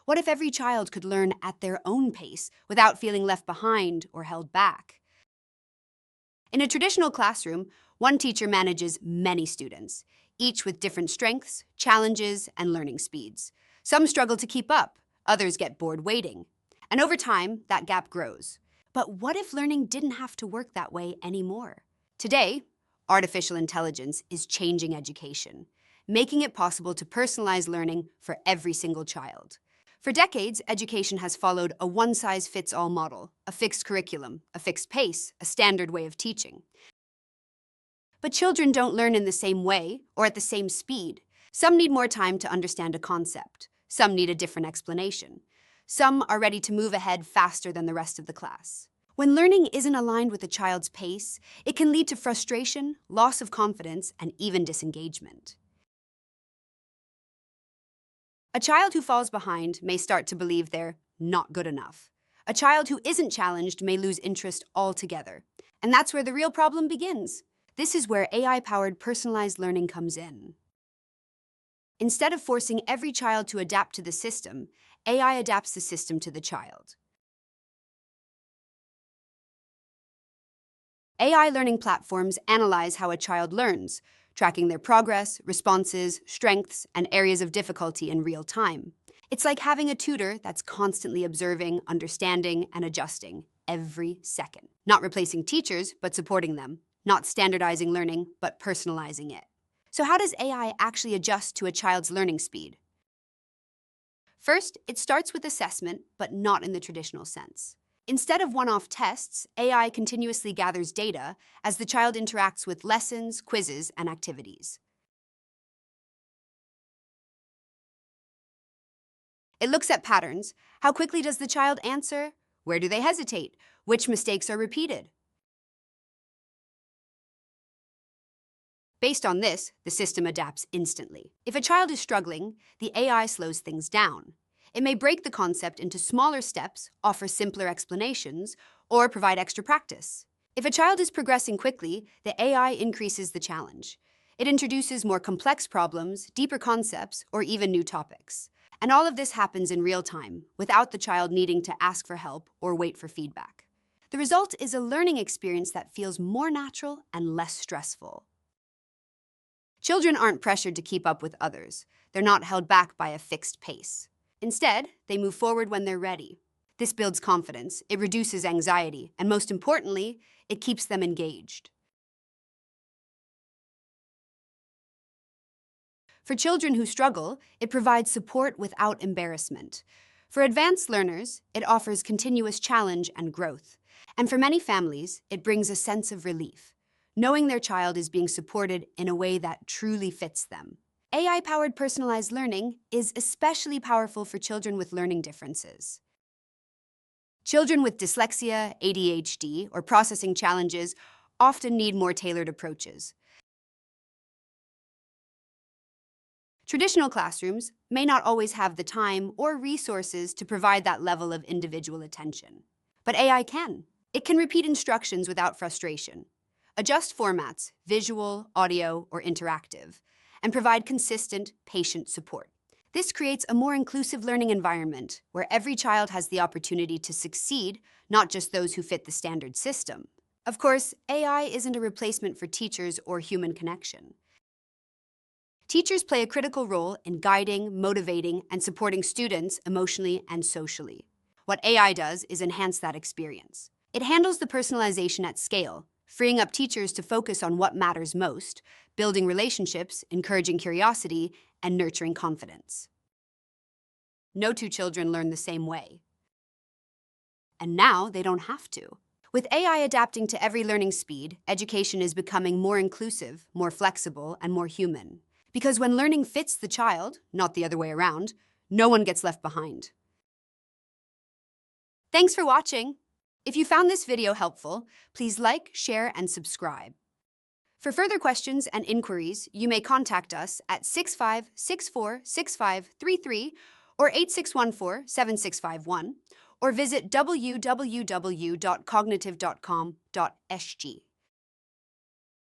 What if every child could learn at their own pace without feeling left behind or held back? In a traditional classroom, one teacher manages many students, each with different strengths, challenges, and learning speeds. Some struggle to keep up, others get bored waiting. And over time, that gap grows. But what if learning didn't have to work that way anymore? Today, artificial intelligence is changing education, making it possible to personalize learning for every single child. For decades, education has followed a one-size-fits-all model, a fixed curriculum, a fixed pace, a standard way of teaching. But children don't learn in the same way or at the same speed. Some need more time to understand a concept. Some need a different explanation. Some are ready to move ahead faster than the rest of the class. When learning isn't aligned with a child's pace, it can lead to frustration, loss of confidence, and even disengagement. A child who falls behind may start to believe they're not good enough. A child who isn't challenged may lose interest altogether. And that's where the real problem begins. This is where AI-powered personalized learning comes in. Instead of forcing every child to adapt to the system, AI adapts the system to the child. AI learning platforms analyze how a child learns, tracking their progress, responses, strengths, and areas of difficulty in real time. It's like having a tutor that's constantly observing, understanding, and adjusting every second. Not replacing teachers, but supporting them. Not standardizing learning, but personalizing it. So how does AI actually adjust to a child's learning speed? First, it starts with assessment, but not in the traditional sense. Instead of one-off tests, AI continuously gathers data as the child interacts with lessons, quizzes, and activities. It looks at patterns. How quickly does the child answer? Where do they hesitate? Which mistakes are repeated? Based on this, the system adapts instantly. If a child is struggling, the AI slows things down. It may break the concept into smaller steps, offer simpler explanations, or provide extra practice. If a child is progressing quickly, the AI increases the challenge. It introduces more complex problems, deeper concepts, or even new topics. And all of this happens in real time, without the child needing to ask for help or wait for feedback. The result is a learning experience that feels more natural and less stressful. Children aren't pressured to keep up with others. They're not held back by a fixed pace. Instead, they move forward when they're ready. This builds confidence, it reduces anxiety, and most importantly, it keeps them engaged. For children who struggle, it provides support without embarrassment. For advanced learners, it offers continuous challenge and growth. And for many families, it brings a sense of relief, knowing their child is being supported in a way that truly fits them. AI-powered personalized learning is especially powerful for children with learning differences. Children with dyslexia, ADHD, or processing challenges often need more tailored approaches. Traditional classrooms may not always have the time or resources to provide that level of individual attention. But AI can. It can repeat instructions without frustration, adjust formats, visual, audio, or interactive, and provide consistent, patient support. This creates a more inclusive learning environment where every child has the opportunity to succeed, not just those who fit the standard system. Of course, AI isn't a replacement for teachers or human connection. Teachers play a critical role in guiding, motivating, and supporting students emotionally and socially. What AI does is enhance that experience. It handles the personalization at scale, freeing up teachers to focus on what matters most, building relationships, encouraging curiosity, and nurturing confidence. No two children learn the same way. And now they don't have to. With AI adapting to every learning speed, education is becoming more inclusive, more flexible, and more human. Because when learning fits the child, not the other way around, no one gets left behind. Thanks for watching. If you found this video helpful, please like, share, and subscribe. For further questions and inquiries, you may contact us at 65646533 or 8614-7651, or visit www.cognitive.com.sg.